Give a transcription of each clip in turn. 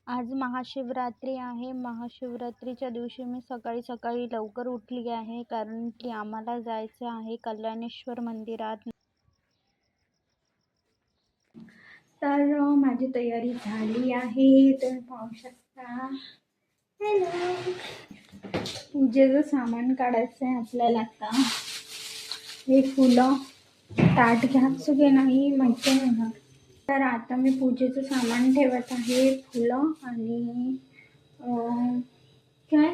आज महाशिवरात्री आहे. महाशिवरात्रीच्या दिवशी मी सकाळी सकाळी लवकर उठली आहे, कारण की आम्हाला जायचं आहे कल्याणेश्वर मंदिरात. तर माझी तयारी झाली आहे, तुम्ही पाहू शकता. हॅलो, पूजेचं सामान काढायचं आहे आपल्याला. आता हे फुलं ताट घ्यायचं की नाही माहिती नाही ना. तर आता मी पूजेचं सामान ठेवत आहे. फुलं आणि काय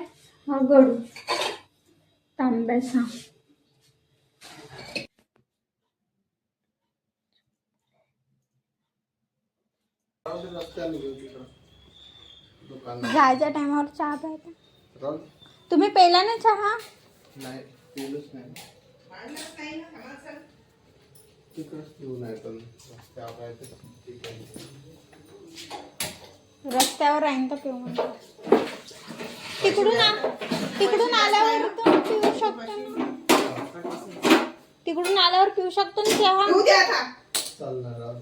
हा गडू तांब्याचा. जायच्या टायमावर चहा प्यायचा. तुम्ही पेला ना चहा? नाही, पेलोच नाही. तिकडच पिऊ नाही पण रस्त्यावर राहीन तर पिऊ म्हणतो. तिकडून आल्यावर तर पिऊ शकतो ना. तिकडून आल्यावर पिऊ शकतो ना चहा. चालणार.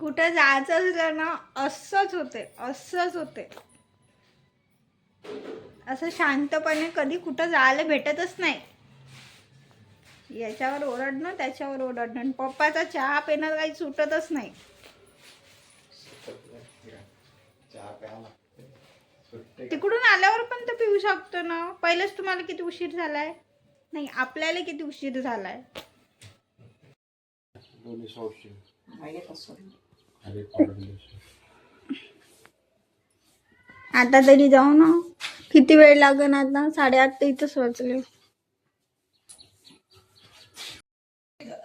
कुठं जायचं असलं ना असंच होते. असं शांतपणे कधी कुठं जायला भेटतच नाही. याच्यावर ओरडणं त्याच्यावर ओरडणं. पप्पाचा चहा पिणं काही सुटतच नाही. तिकडून आल्यावर पण तर पिऊ शकतो ना. पहिलेच तुम्हाला किती उशीर झालाय. नाही, आपल्याला किती उशीर झालाय. आता तरी जाऊ ना. किती वेळ लागेल आता? 8:30 तर इथंच वाजले.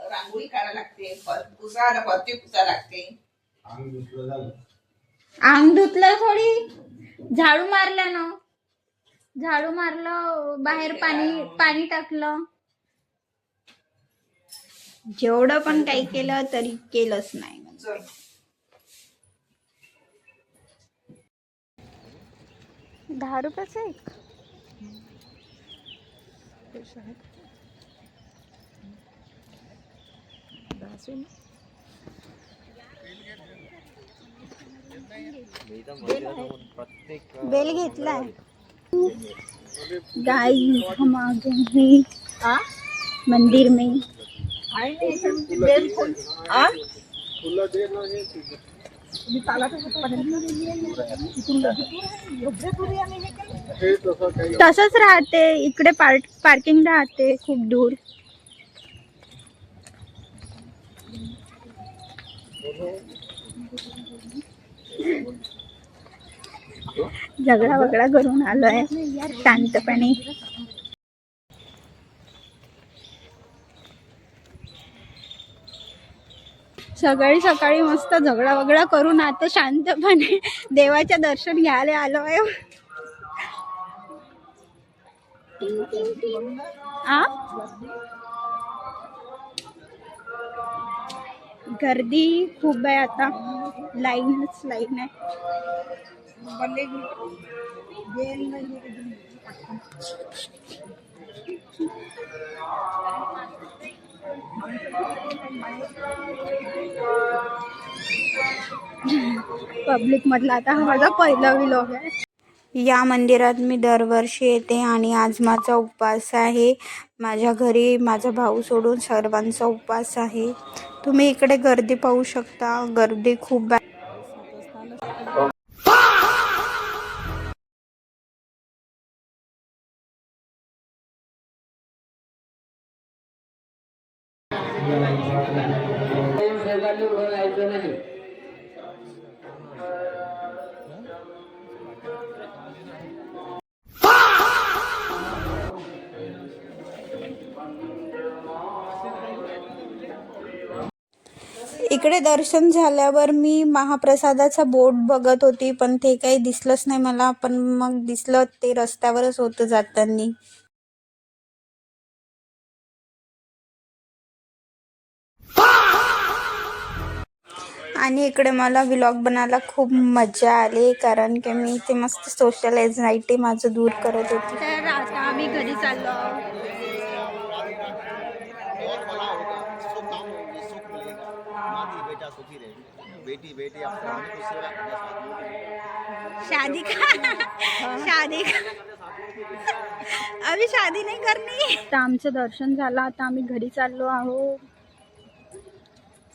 रांगोळी काढा लागते, फरची पुसा लागते. अंग धुतलं थोडी, झाडू मारलं ना. झाडू मारलं, बाहेर पाणी टाकलं. जेवढं पण काही केलं तरी केलंच नाही. 10 रुपयाचं एक. बेल घेतलाय. गाइस हम आ गए हैं मंदिर में. तसंच राहते इकडे. पार्किंग राहते खूप दूर. झगडा वगडा करून आलोय शांतपणे. सकाळी सकाळी मस्त झगडा वगडा करून आता शांतपणे देवाच्या दर्शन घ्यायला आलोय. गर्दी खूप आहे आता. लाईनच लाईन आहे. पब्लिक मधला आता हा माझा पहिला व्लॉग आहे. या मंदिरात मी दरवर्षी येते आणि आज माझा उपवास आहे. माझ्या घरी माझा भाऊ सोडून सर्वांचा उपवास आहे. तुम्ही इकडे गर्दी पाहू शकता. गर्दी खूप आहे. इकडे दर्शन झाल्यावर मी महाप्रसादाचा बोर्ड बघत होती, पण ते काही दिसलंच नाही मला. पण मग दिसलं ते रस्त्यावरच होतं जाताना. आणि इकडे मला व्लॉग बनायला खूप मजा आली, कारण की मी ते मस्त सोशल एन्झायटी माझं दूर करत होती. तर आता आम्ही घरी चाललो. बेटा सुखी रहे, बेटी बेटी आपका खुद सेवा करना शादी का शादी का अभी शादी नाही करनी. तर आमचं दर्शन झालं, आता आम्ही घरी चाललो आहोत.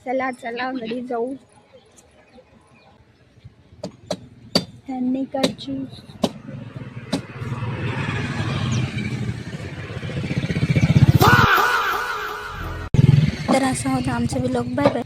चला चला घरी जाऊ. त्यांनी करची तर असा होता आमचा व्लॉग. Bye bye.